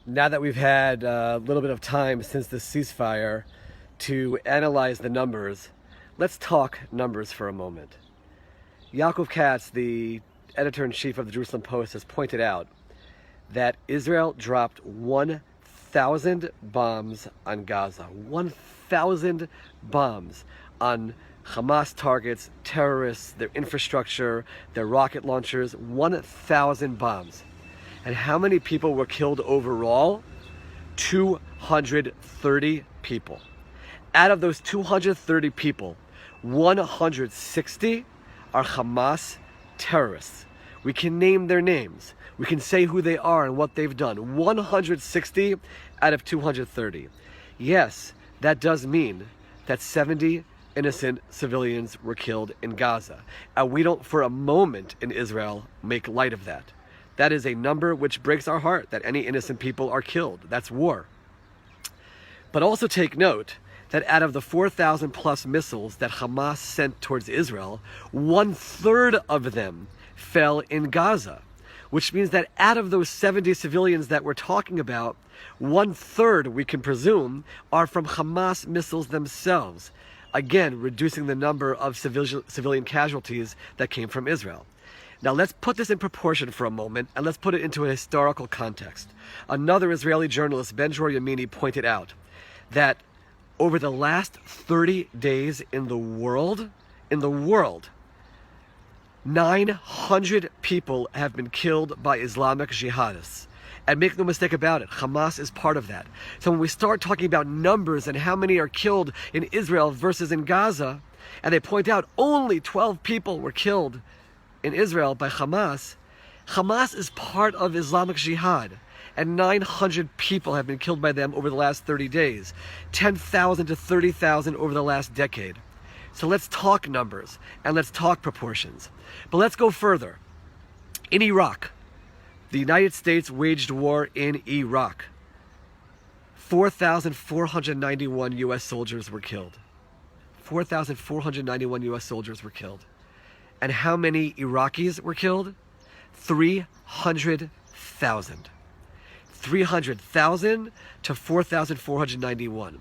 Now that we've had a little bit of time since the ceasefire to analyze the numbers, let's talk numbers for a moment. Yaakov Katz, the editor-in-chief of the Jerusalem Post, has pointed out that Israel dropped 1,000 bombs on Gaza. 1,000 bombs on Hamas targets, terrorists, their infrastructure, their rocket launchers. 1,000 bombs. And how many people were killed overall? 230 people. Out of those 230 people, 160 are Hamas terrorists. We can name their names. We can say who they are and what they've done. 160 out of 230. Yes, that does mean that 70 innocent civilians were killed in Gaza. And we don't for a moment in Israel make light of that. That is a number which breaks our heart, that any innocent people are killed. That's war. But also take note that out of the 4,000 plus missiles that Hamas sent towards Israel, 1/3 of them fell in Gaza, which means that out of those 70 civilians that we're talking about, 1/3, we can presume, are from Hamas missiles themselves. Again, reducing the number of civilian casualties that came from Israel. Now let's put this in proportion for a moment, and let's put it into a historical context. Another Israeli journalist, Ben-Dror Yamini, pointed out that over the last 30 days in the world, 900 people have been killed by Islamic jihadists. And make no mistake about it, Hamas is part of that. So when we start talking about numbers and how many are killed in Israel versus in Gaza, and they point out only 12 people were killed in Israel by Hamas, Hamas is part of Islamic Jihad, and 900 people have been killed by them over the last 30 days, 10,000 to 30,000 over the last decade. So let's talk numbers, and let's talk proportions. But let's go further. In Iraq, the United States waged war in Iraq. 4,491 U.S. soldiers were killed. 4,491 U.S. soldiers were killed. And how many Iraqis were killed? 300,000. 300,000 to 4,491.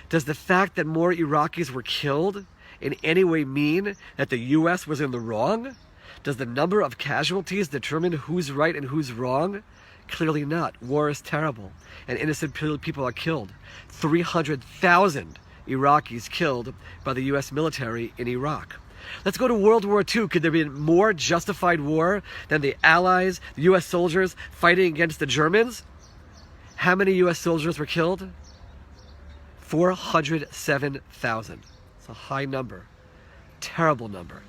Does the fact that more Iraqis were killed in any way mean that the U.S. was in the wrong? Does the number of casualties determine who's right and who's wrong? Clearly not. War is terrible, and innocent people are killed. 300,000 Iraqis killed by the U.S. military in Iraq. Let's go to World War II. Could there be a more justified war than the Allies, the U.S. soldiers fighting against the Germans? How many U.S. soldiers were killed? 407,000. It's a high number. Terrible number.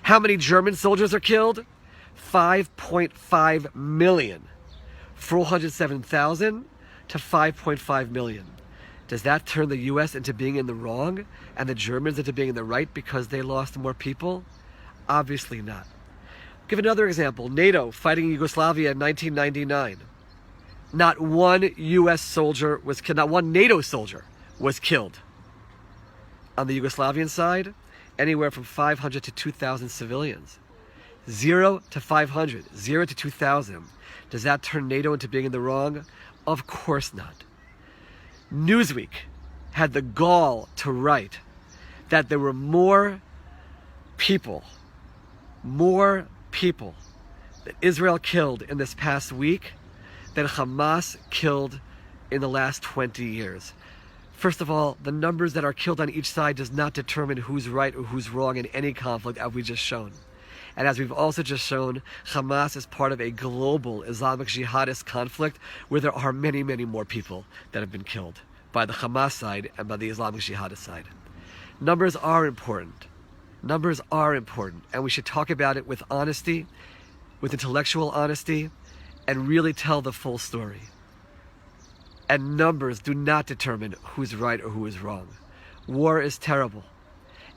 How many German soldiers are killed? 5.5 million. 407,000 to 5.5 million. Does that turn the U.S. into being in the wrong and the Germans into being in the right because they lost more people? Obviously not. Give another example. NATO fighting Yugoslavia in 1999. Not one U.S. soldier was killed. Not one NATO soldier was killed. On the Yugoslavian side, anywhere from 500 to 2,000 civilians. 0 to 500, 0 to 2,000. Does that turn NATO into being in the wrong? Of course not. Newsweek had the gall to write that there were more people that Israel killed in this past week than Hamas killed in the last 20 years. First of all, the numbers that are killed on each side does not determine who's right or who's wrong in any conflict, as we've just shown. And as we've also just shown, Hamas is part of a global Islamic jihadist conflict where there are many, many more people that have been killed by the Hamas side and by the Islamic jihadist side. Numbers are important. Numbers are important. And we should talk about it with honesty, with intellectual honesty, and really tell the full story. And numbers do not determine who's right or who is wrong. War is terrible.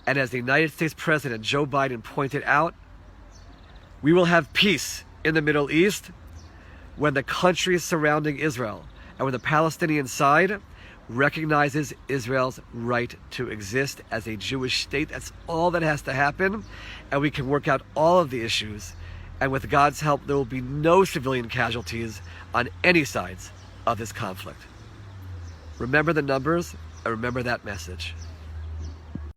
And as the United States President Joe Biden pointed out, we will have peace in the Middle East when the countries surrounding Israel and when the Palestinian side recognizes Israel's right to exist as a Jewish state. That's all that has to happen, and we can work out all of the issues. And with God's help, there will be no civilian casualties on any sides of this conflict. Remember the numbers and remember that message.